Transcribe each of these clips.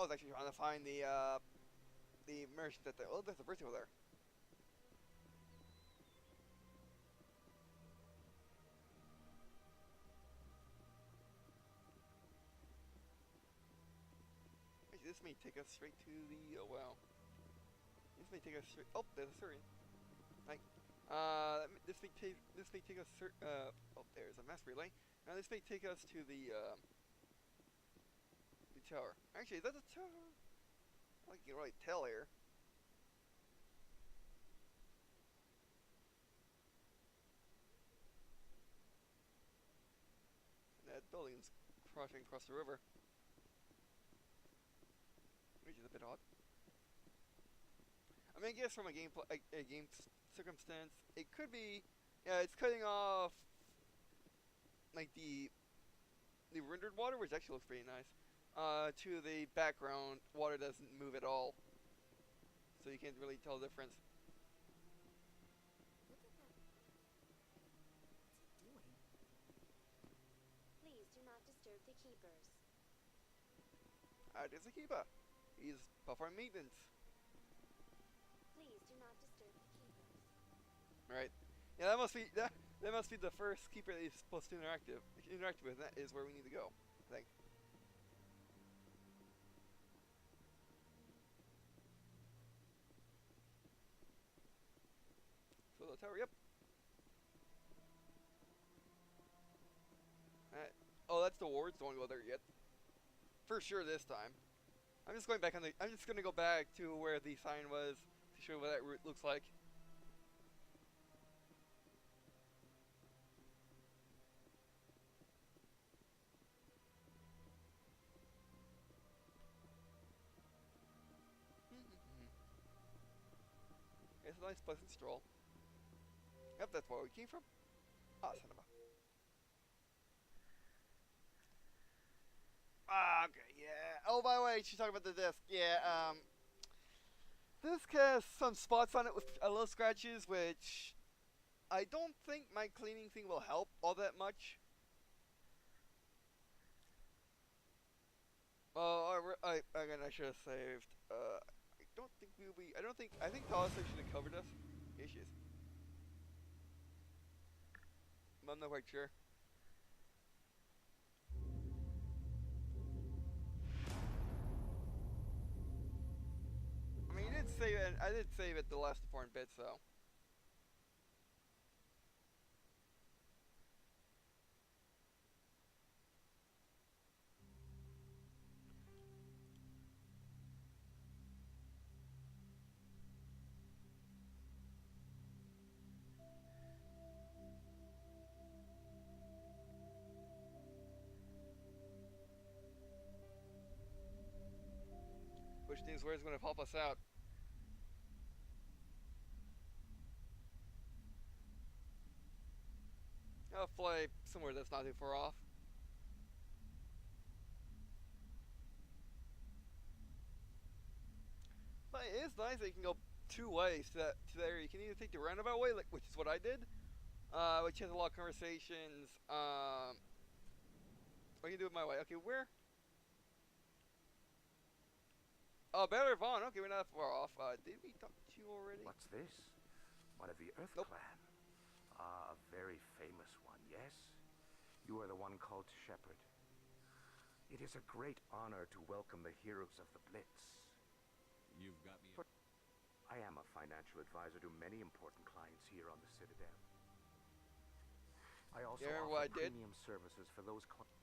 was actually trying to find the merchant at the. Oh, there's a bridge over there. Actually, this may take us straight to the. Oh wow. This may take us straight. Oh, there's a Saren. Like, this may take us. Oh, there's a mass relay. Now this may take us to the tower. Actually, is that the tower? I don't think you can really tell here. And that building's crossing across the river, which is a bit odd. I mean, I guess from a game circumstance, it could be. Yeah, it's cutting off like the rendered water, which actually looks pretty nice, to the background. Water doesn't move at all, so you can't really tell the difference. Look at that. What's he doing? Please do not disturb the keepers. There's a keeper. He's performing maintenance. Please do not disturb the keepers. Right. Yeah, that must be the first keeper that he's supposed to interact with. And that is where we need to go, I think. So the tower, yep. Oh, that's the wards. Don't go there yet. For sure this time. I'm just going back on the. I'm just gonna go back to where the sign was to show what that route looks like. It's a nice, pleasant stroll. Yep, that's where we came from. Ah, cinema. Ah, okay, yeah. Oh, by the way, she's talking about the disc. Yeah, this has some spots on it with a little scratches, which I don't think my cleaning thing will help all that much. Oh, again, I should have saved. I don't think we'll be. I think Talisman should have covered us. Issues. I'm not quite sure. I mean, you did save it. I did save it the last important bit, so. Which means where's going to help us out? I'll fly somewhere that's not too far off. But it is nice that you can go two ways to there. You can either take the roundabout way, like which is what I did, which has a lot of conversations. Or you can do it my way. Okay, where? Oh, Baylor Vaughn. Okay, we're not that far off. Did we talk to you already? What's this? One of the Earth Nope. Clan. Ah, a very famous one, yes? You are the one called Shepherd. It is a great honor to welcome the heroes of the Blitz. You've got me. I am a financial advisor to many important clients here on the Citadel. I also Yeah, what I offer did? premium services for those clients.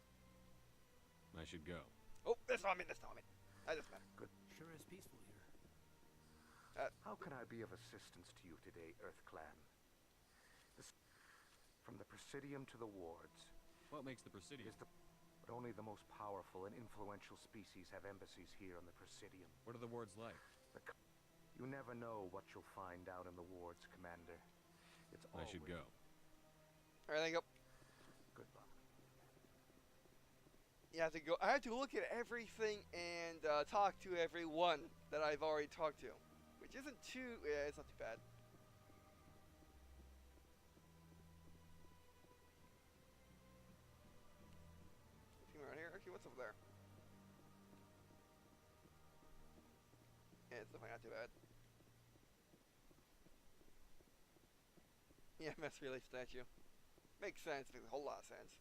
I should go. Oh, that's not me. That's not me. That doesn't matter. Good. Sure is peaceful here. How can I be of assistance to you today, Earth Clan? From the Presidium to the wards. What makes the Presidium? Is the but only the most powerful and influential species have embassies here on the Presidium. What are the wards like? You never know what you'll find out in the wards, Commander. It's I should go. Alright, then go. Good luck. You have to go. I have to look at everything and talk to everyone that I've already talked to, which isn't too. Yeah, it's not too bad. Anything around here? Okay, what's over there? it's definitely not too bad. Yeah, mass relay statue. Makes sense. Makes a whole lot of sense.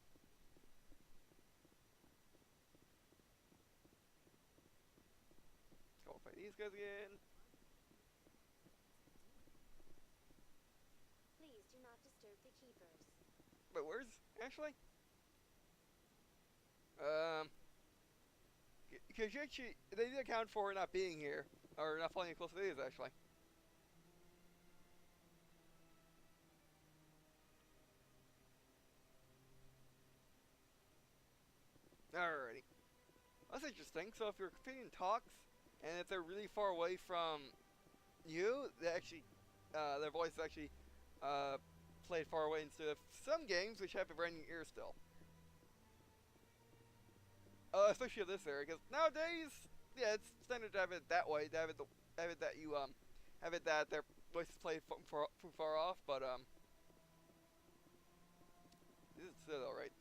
Let's go fight these guys again. Please do not disturb the keepers. But where's Ashley? Because you actually, they did account for her not being here, or not flying as close as it is, actually. Alrighty. That's interesting. So if your companion talks, and if they're really far away from you, they actually, their voice is actually, played far away instead of some games which have it right in your ear still. Especially in this area, because nowadays, yeah, it's standard to have it that way, to have it that you, have it that their voice is played from far off, but, this is Citadel, right?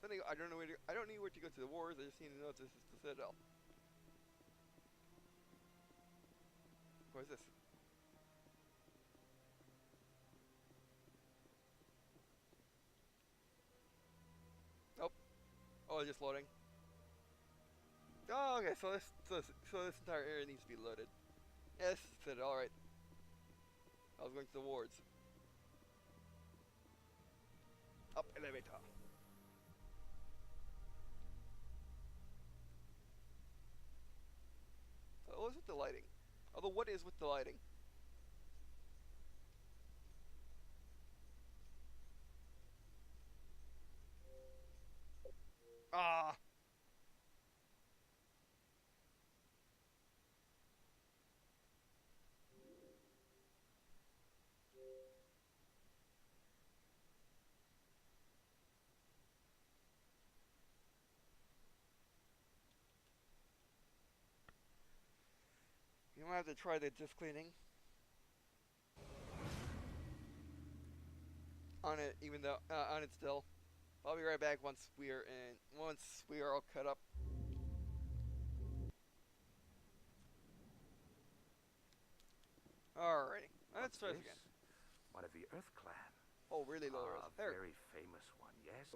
I don't know where to, I don't need where to go to the wars, I just need to know if this is the Citadel. What is this? Nope. Oh, it's just loading. Oh, okay, so this entire area needs to be loaded. Yes, Citadel, alright. I was going to the wards. Up elevator. What is with the lighting? Although, what is with the lighting? Ah! You might have to try the disc cleaning on it, even though on it still. I'll be right back once we are all cut up. Alrighty, let's try this again. One of the Earth Clan. Oh, really low A res. There. very famous one, yes?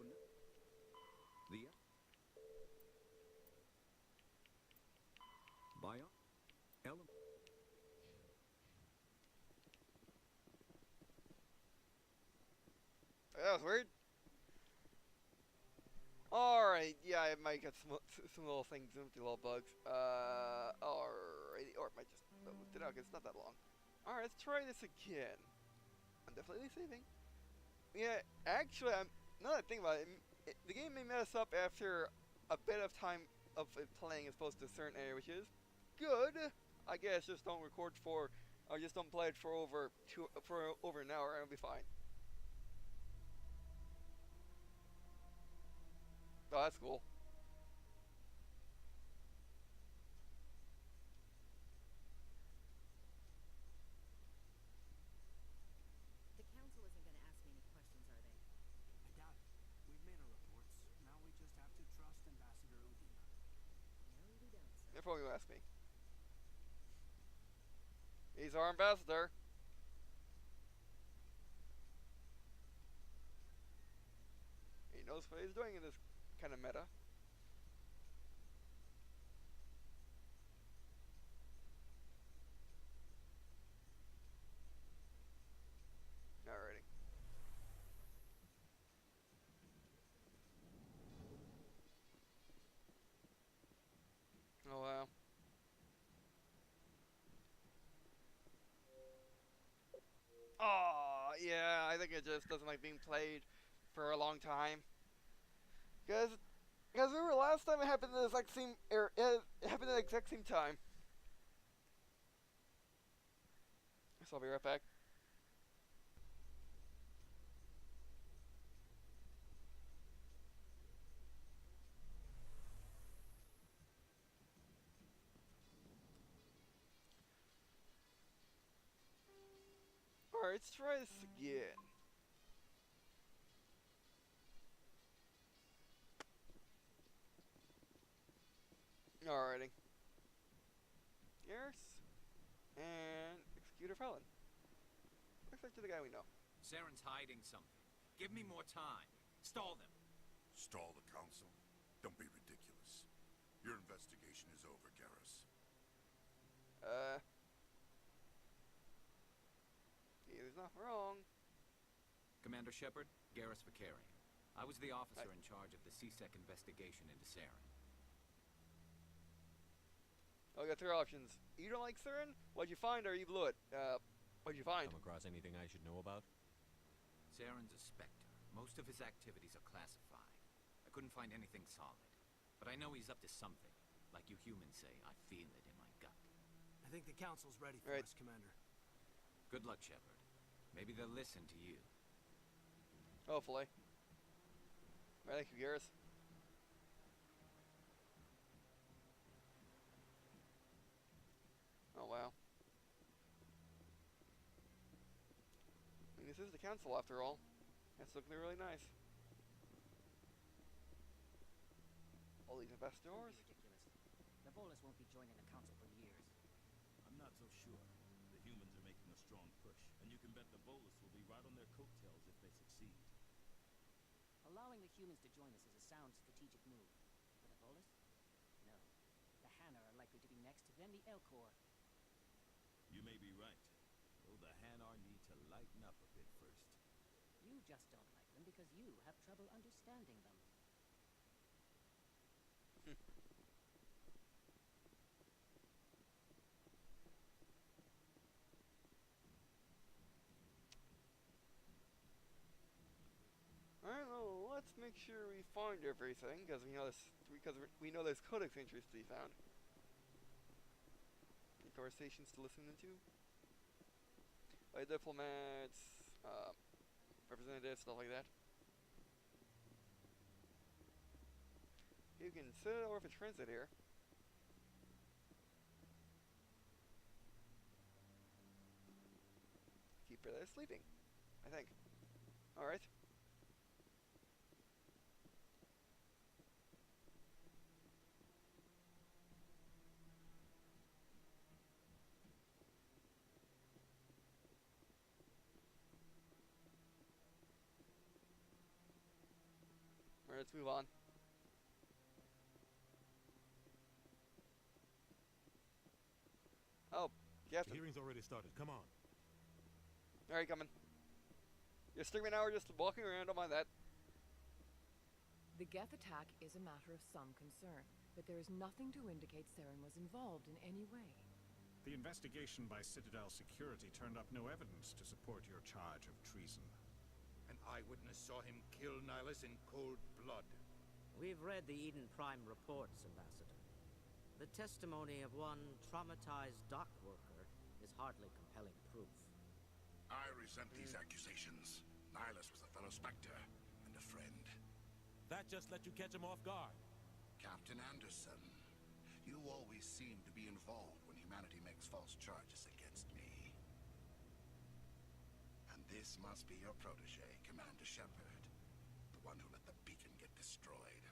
The bio element. That was weird. Alright, yeah, I might get some little things, some little bugs. Alrighty, or it might just lift it out, 'cause it's not that long. Alright, let's try this again. I'm definitely saving. Yeah, actually, now that I think about it, the game may mess up after a bit of time of it playing as opposed to a certain area, which is good. I guess just don't record for, or just don't play it for over an hour, and it'll be fine. Oh, that's cool. The council isn't going to ask me any questions, are they? I doubt it. We've made our reports. Now we just have to trust Ambassador Udina. No, we don't, sir. They're probably gonna ask me. He's our ambassador. He knows what he's doing in this kind of meta. Alrighty. Oh wow. Oh yeah, I think it just doesn't like being played for a long time. Because remember last time it happened in the exact same it happened at the exact same time. So I'll be right back. Alright, let's try this again. Alrighty. Garrus, and execute a felon. Looks like to the guy we know. Saren's hiding something. Give me more time. Stall them. Stall the council? Don't be ridiculous. Your investigation is over, Garrus. He was not wrong. Commander Shepard, Garrus Vicarian. I was the officer in charge of the CSEC investigation into Saren. Oh, we got three options. You don't like Saren? What'd you find or you blew it? What'd you find? Come across anything I should know about? Saren's a Spectre. Most of his activities are classified. I couldn't find anything solid. But I know he's up to something. Like you humans say, I feel it in my gut. I think the council's ready for us, Commander. Good luck, Shepard. Maybe they'll listen to you. Hopefully. Alright, thank you, Garrus. Oh, wow. I mean, this is the council after all. That's looking really nice. All these ambassadors. Ridiculous. The Volus won't be joining the council for years. I'm not so sure. The humans are making a strong push, and you can bet the Volus will be right on their coattails if they succeed. Allowing the humans to join us is a sound strategic move. For the Volus? No. The Hanna are likely to be next, then the Elcor. You may be right. Though the Hanar need to lighten up a bit first. You just don't like them because you have trouble understanding them. Alright, well, let's make sure we find everything, because we know there's codex entries to be found. Any conversations to listen to? By diplomats, representatives, stuff like that. You can sit it over for transit here. Keep her there sleeping, I think. Alright. Alright, let's move on. Oh, Captain. The hearing's already started. Come on. Alright, coming. You're streaming now, we're just walking around, don't mind that. The Geth attack is a matter of some concern, but there is nothing to indicate Saren was involved in any way. The investigation by Citadel security turned up no evidence to support your charge of treason. An eyewitness saw him kill Nihilus in cold blood. We've read the Eden Prime reports, Ambassador. The testimony of one traumatized dock worker is hardly compelling proof. I resent these accusations. Nihilus was a fellow Spectre and a friend. That just let you catch him off guard. Captain Anderson, you always seem to be involved when humanity makes false charges against me. And this must be your protege, Commander Shepard, the one who let the beacon get destroyed.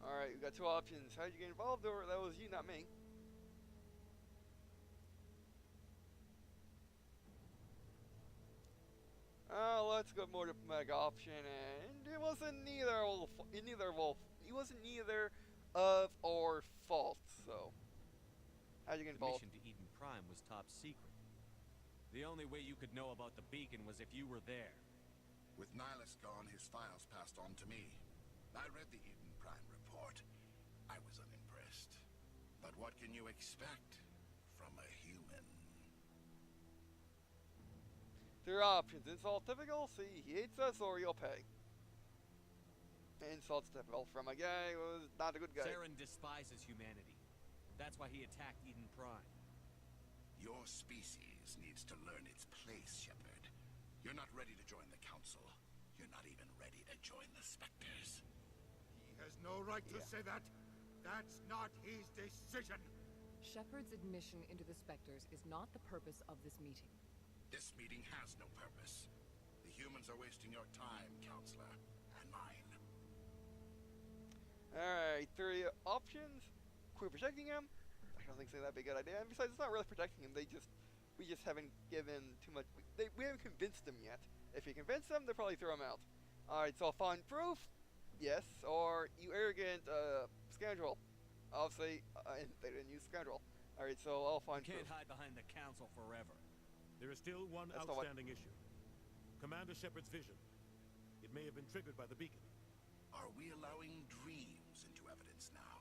Alright, we got two options. How'd you get involved, or that was you, not me? Let's go more diplomatic option, and it wasn't neither of our fault, so. How'd you get The involved? mission to Eden Prime was top secret. The only way you could know about the beacon was if you were there. With Nihilus gone, his files passed on to me. I read the Eden Prime report. I was unimpressed. But what can you expect from a human? There are options. Insult typical, see he hates us, or you'll pay. Insult's typical from a guy who was not a good guy. Saren despises humanity. That's why he attacked Eden Prime. Your species needs to learn its place, Shepard. You're not ready to join the Council. You're not even ready to join the Spectres. He has no right to say that. That's not his decision. Shepard's admission into the Spectres is not the purpose of this meeting. This meeting has no purpose. The humans are wasting your time, Counselor, and mine. Alright. Alright, 3 options. Quit protecting him. I don't think so that'd be a good idea. And besides, it's not really protecting him. We just haven't given too much. We haven't convinced them yet. If you convince them, they'll probably throw him out. Alright, so I'll find proof. Yes, or you arrogant scoundrel. Obviously, they didn't use scoundrel. Alright, so I'll find You can't proof. hide behind the council forever. There is still one That's not what- outstanding issue. Commander Shepard's vision. It may have been triggered by the beacon. Are we allowing dreams into evidence now?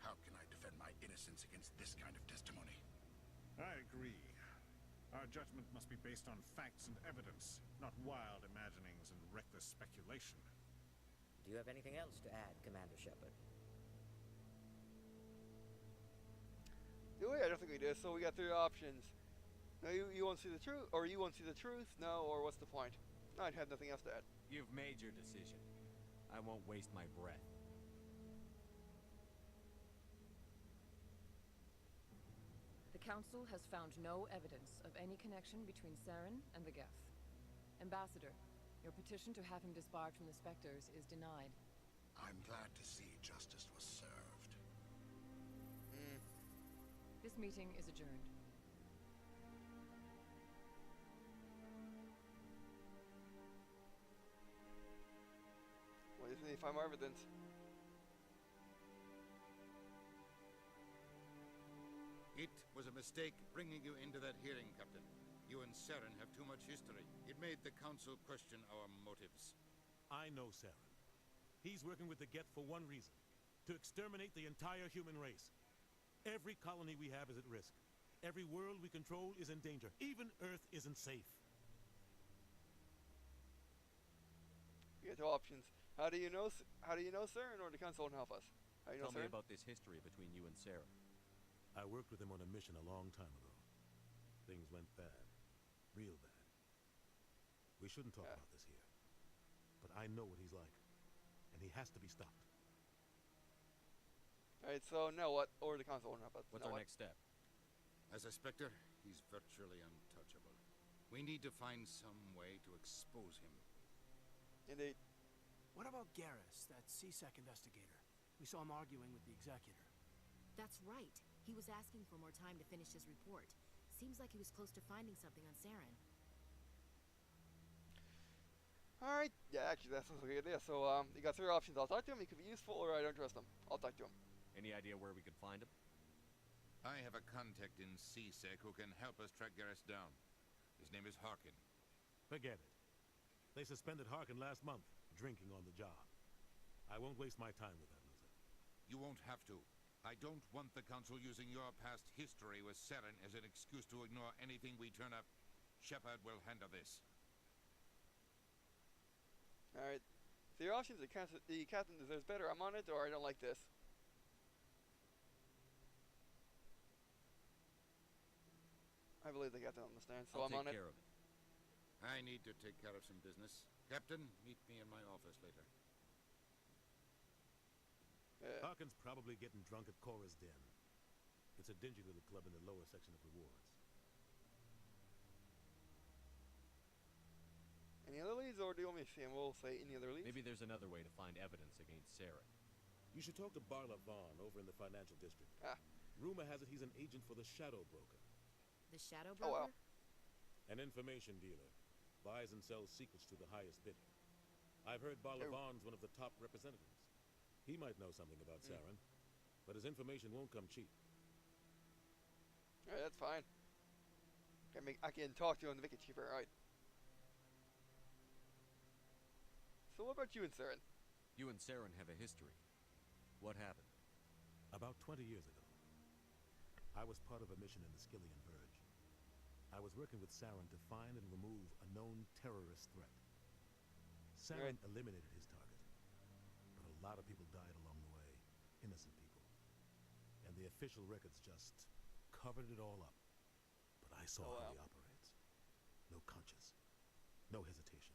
How can I defend my innocence against this kind of testimony? I agree. Our judgment must be based on facts and evidence, not wild imaginings and reckless speculation. Do you have anything else to add, Commander Shepard? Do we? I don't think we do. So we got 3 options. No, you won't see the truth, or you won't see the truth. No, or what's the point? I'd have nothing else to add. You've made your decision. I won't waste my breath. The Council has found no evidence of any connection between Saren and the Geth. Ambassador, your petition to have him disbarred from the Spectres is denied. I'm glad to see justice was served. This meeting is adjourned. What is it? Find more evidence. It was a mistake bringing you into that hearing, Captain. You and Saren have too much history. It made the Council question our motives. I know Saren. He's working with the Geth for one reason. To exterminate the entire human race. Every colony we have is at risk. Every world we control is in danger. Even Earth isn't safe. You get 2 options. How do you know Saren, or the Council won't help us? How do you know Tell me Saren? about this history between you and Saren. I worked with him on a mission a long time ago. Things went bad. Real bad. We shouldn't talk about this here. But I know what he's like. And he has to be stopped. Alright, so now what? Or the Council won't help us. What's Now our what? next step? As a Spectre, he's virtually untouchable. We need to find some way to expose him. Indeed. What about Garrus, that C-Sec investigator? We saw him arguing with the Executor. That's right. He was asking for more time to finish his report. Seems like he was close to finding something on Saren. Alright, yeah, actually that sounds like a good idea. So, you got 3 options. I'll talk to him, he could be useful, or I don't trust him. I'll talk to him. Any idea where we could find him? I have a contact in C-Sec who can help us track Garrus down. His name is Harkin. Forget it. They suspended Harkin last month, drinking on the job. I won't waste my time with that loser. You won't have to. I don't want the Council using your past history with Saren as an excuse to ignore anything we turn up. Shepard will handle this. Alright. So your options, the captain deserves better. I'm on it, or I don't like this. I believe the captain understands, so I'll I'm on take it. care of it. I need to take care of some business. Captain, meet me in my office later. Harkin's probably getting drunk at Cora's Den. It's a dingy little club in the lower section of rewards. Any other leads, or do you want me to see him? We'll say any other leads. Maybe there's another way to find evidence against Saren. You should talk to Barla Vaughn over in the financial district. Rumor has it he's an agent for the Shadow Broker. The Shadow Broker? An information dealer. Buys and sells secrets to the highest bidder. I've heard Barla Vaughn's one of the top representatives. He might know something about Saren, but his information won't come cheap. Alright, that's fine. I can talk to him to make it cheaper, right? So what about you and Saren? You and Saren have a history. What happened? About 20 years ago, I was part of a mission in the Skillian Verge. I was working with Saren to find and remove a known terrorist threat. Saren eliminated his target, but a lot of people died along the way, innocent people. And the official records just covered it all up. But I saw how he operates. No conscience, no hesitation.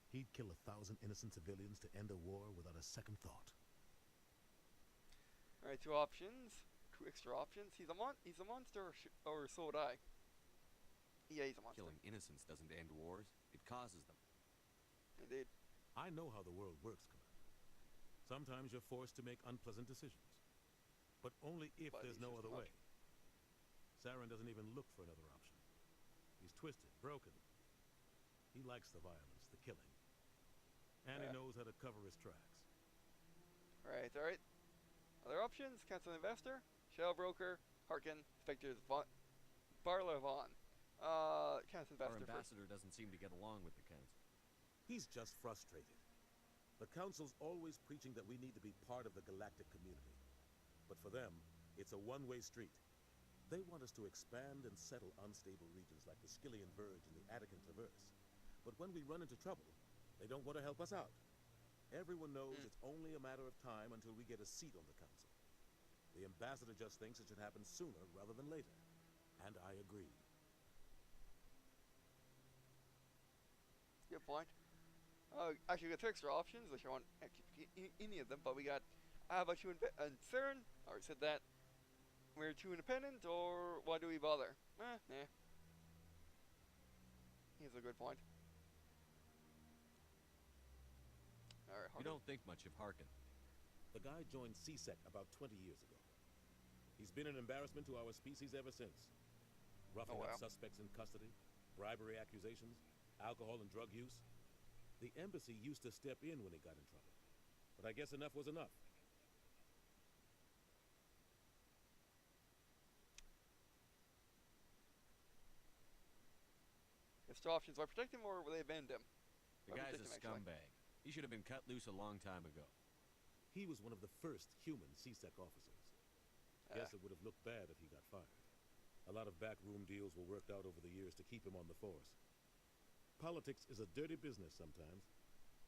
He'd kill 1,000 innocent civilians to end a war without a second thought. Alright, 2 options. 2 extra options. He's a monster, or so would I. Yeah, he's a monster. Killing innocents doesn't end wars. It causes them. Indeed. I know how the world works, Commander. Sometimes you're forced to make unpleasant decisions. But only if there's no other way. Saren doesn't even look for another option. He's twisted, broken. He likes the violence, the killing. And he knows how to cover his tracks. Alright. Other options: Council Investor, Shell Broker, Harkin, Spectres, Barlavon. Council Our Investor ambassador doesn't seem to get along with the council. He's just frustrated. The council's always preaching that we need to be part of the galactic community. But for them, it's a one-way street. They want us to expand and settle unstable regions like the Skillian Verge and the Attican Traverse. But when we run into trouble, they don't want to help us out. Everyone knows it's only a matter of time until we get a seat on the council. The ambassador just thinks it should happen sooner rather than later. And I agree. Good point. Actually, we got two extra options, which I want actually any of them, but we got how about you and Saren? Already said that. We're too independent, or why do we bother? Nah. Here's a good point. Alright, You don't think much of Harkin. The guy joined CSEC about 20 years ago. He's been an embarrassment to our species ever since. Roughing up suspects in custody, bribery accusations, alcohol and drug use. The embassy used to step in when he got in trouble. But I guess enough was enough. If two options, will I protect him or will they abandon him? The guy's a scumbag. He should have been cut loose a long time ago. He was one of the first human CSEC officers. Guess it would have looked bad if he got fired. A lot of backroom deals were worked out over the years to keep him on the force. Politics is a dirty business sometimes,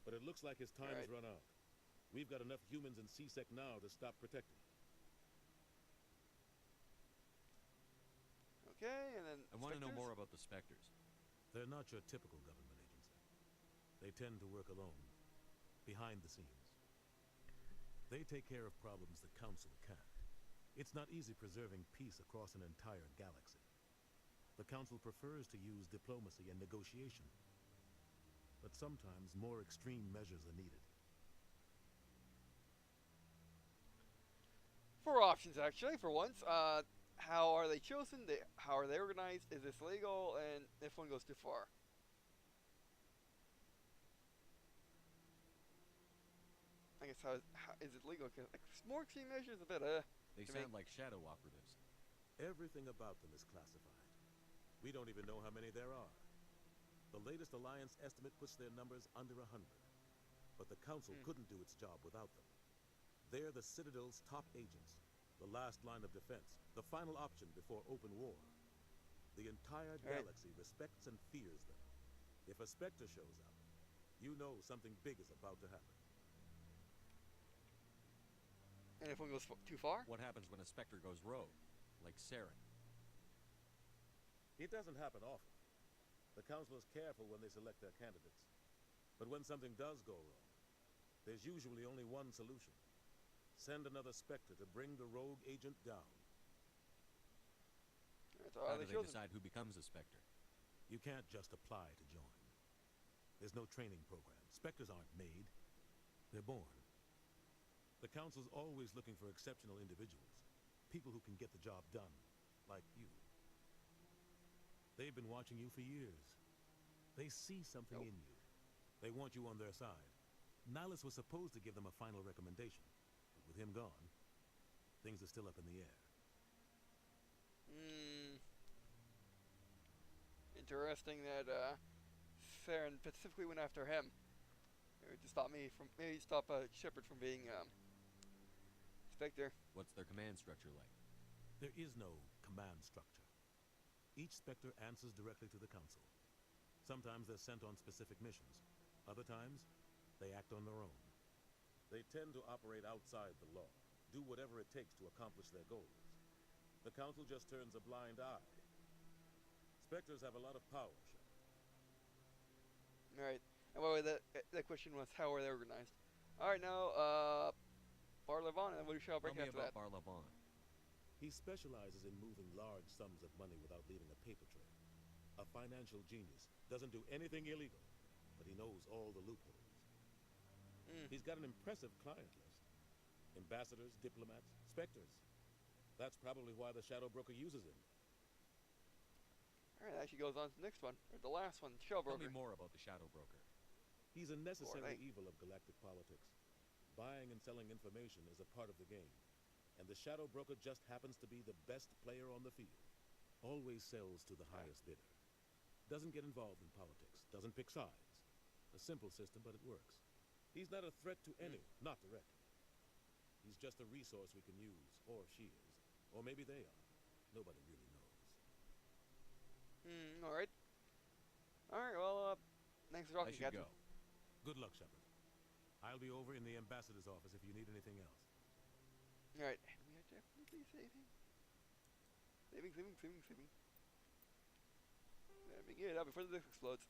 but it looks like his time has run out. We've got enough humans in CSEC now to stop protecting. Okay, and then I want to know more about the Spectres. They're not your typical government agency. They tend to work alone, behind the scenes. They take care of problems the Council can't. It's not easy preserving peace across an entire galaxy. The Council prefers to use diplomacy and negotiation. But sometimes more extreme measures are needed. 4 options, actually, for once. How are they chosen? How are they organized? Is this legal? And if one goes too far. I guess how is it legal? Because more extreme measures a bit. They sound like shadow operatives. Everything about them is classified. We don't even know how many there are. The latest Alliance estimate puts their numbers under 100. But the Council couldn't do its job without them. They're the Citadel's top agents, the last line of defense, the final option before open war. The entire galaxy respects and fears them. If a Spectre shows up, you know something big is about to happen. And if one goes too far? What happens when a Spectre goes rogue, like Saren? It doesn't happen often. The Council is careful when they select their candidates. But when something does go wrong, there's usually only one solution. Send another Spectre to bring the rogue agent down. How do they decide who becomes a Spectre? You can't just apply to join. There's no training program. Spectres aren't made. They're born. The Council's always looking for exceptional individuals. People who can get the job done, like you. They've been watching you for years. They see something in you. They want you on their side. Nihilus was supposed to give them a final recommendation. But with him gone, things are still up in the air. Interesting that Saren specifically went after him. To stop Shepard from being Spectre. What's their command structure like? There is no command structure. Each Spectre answers directly to the Council. Sometimes they're sent on specific missions. Other times, they act on their own. They tend to operate outside the law, do whatever it takes to accomplish their goals. The Council just turns a blind eye. Spectres have a lot of power, Shepard. Alright. And by the way, that question was, how are they organized? Alright, now, Barlavon, and what shall I break after that? Tell me about Barlavon. He specializes in moving large sums of money without leaving a paper trail. A financial genius. Doesn't do anything illegal, but he knows all the loopholes. He's got an impressive client list. Ambassadors, diplomats, specters. That's probably why the Shadow Broker uses him. Alright, that actually goes on to the next one. Or the last one, Shadow Tell Broker. me more about the Shadow Broker. He's a necessary Alright. evil of galactic politics. Buying and selling information is a part of the game. And the Shadow Broker just happens to be the best player on the field. Always sells to the highest bidder. Doesn't get involved in politics. Doesn't pick sides. A simple system, but it works. He's not a threat to anyone, not directly. He's just a resource we can use, or she is. Or maybe they are. Nobody really knows. Alright. Alright, well, thanks for talking, I should Captain. go. Good luck, Shepard. I'll be over in the ambassador's office if you need anything else. Alright, and we are definitely saving. Saving. Let me get it out before the disc explodes.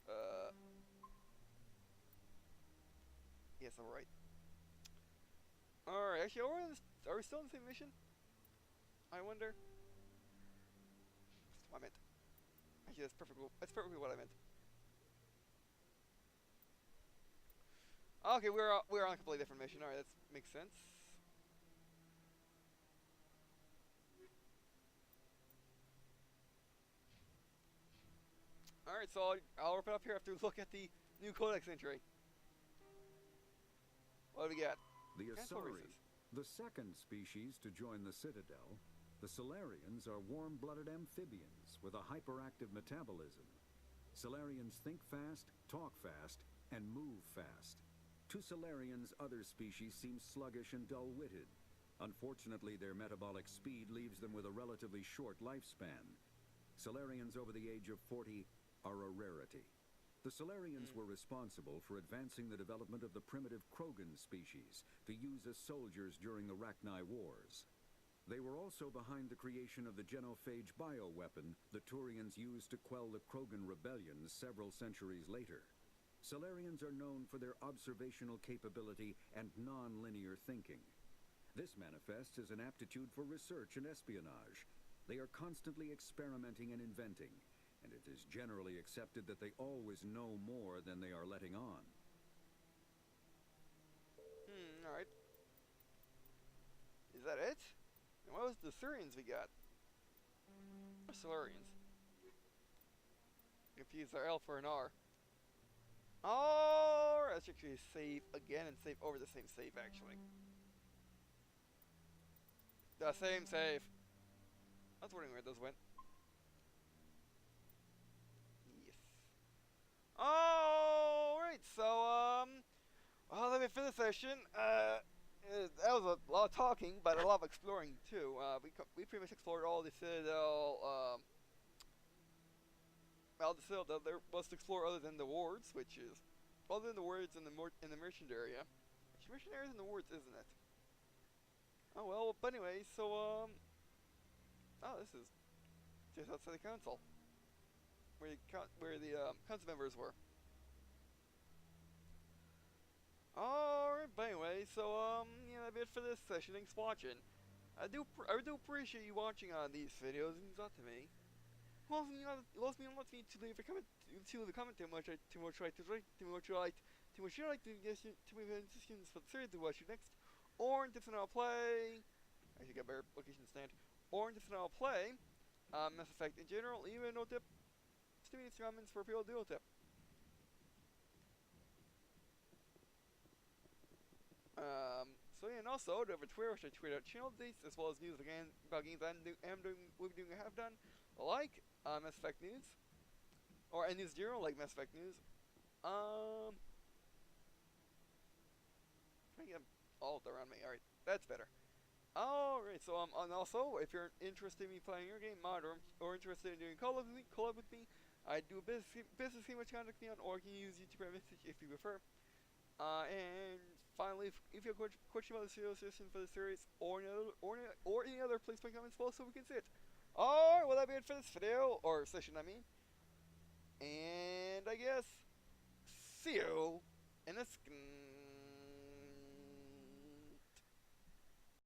Yes, alright. Alright, actually, are we still in the same mission? I wonder. That's what I meant. Actually, that's perfectly what I meant. Okay, we're on a completely different mission. Alright, that makes sense. Alright, so I'll wrap it up here after we look at the new codex entry. What do we got? The Cancel Asari, races. the second species to join the Citadel, the Solarians are warm-blooded amphibians with a hyperactive metabolism. Solarians think fast, talk fast, and move fast. To Solarians, other species seem sluggish and dull-witted. Unfortunately, their metabolic speed leaves them with a relatively short lifespan. Solarians over the age of 40 are a rarity. The Solarians were responsible for advancing the development of the primitive Krogan species to use as soldiers during the Rachni Wars. They were also behind the creation of the genophage bioweapon the Turians used to quell the Krogan rebellions several centuries later. Solarians are known for their observational capability and non-linear thinking. This manifests as an aptitude for research and espionage. They are constantly experimenting and inventing, and it is generally accepted that they always know more than they are letting on. Alright. Is that it? And what was the Surians we got? Or Solarians? Confused our L for an R. Oh, let's actually save again and save over the same save, actually. The same save. I was wondering where those went. Yes. Alright, so, well, let me finish the session. That was a lot of talking, but a lot of exploring, too. We pretty much explored all the Citadel, well, the Citadel there was to explore other than the wards, which is, other than the wards in the merchant area. Actually, merchant area is in the wards, isn't it? Oh, well, but anyway, so, oh, this is just outside the council, where the council members were. Alright, but anyway, so, yeah, that's it for this session. Thanks for watching. I do appreciate you watching these videos. It means a lot to me. It allows me to leave a comment, too much you like to get to me suggestions for the series to watch next, or in different I'll play. I should get a better location stand. Or in different I'll play Mass Effect in general, even no tip. Just give me comments for people to do a tip. So yeah, and also, I have a Twitter, which I tweet out channel updates, as well as news about games I have done, like Mass Effect news, or any news general, like Mass Effect news. Trying to get them all around me. Alright, that's better. Alright, so and also, if you're interested in me playing your game, mod, or interested in doing collab with me, I do a business game which contact me on, or you can use YouTube message if you prefer. And finally, if you have a question about the serial system for the series, or any other, please put comments below so we can see it. Alright, well, that'll be it for this video, or session, I mean. And I guess, see you in the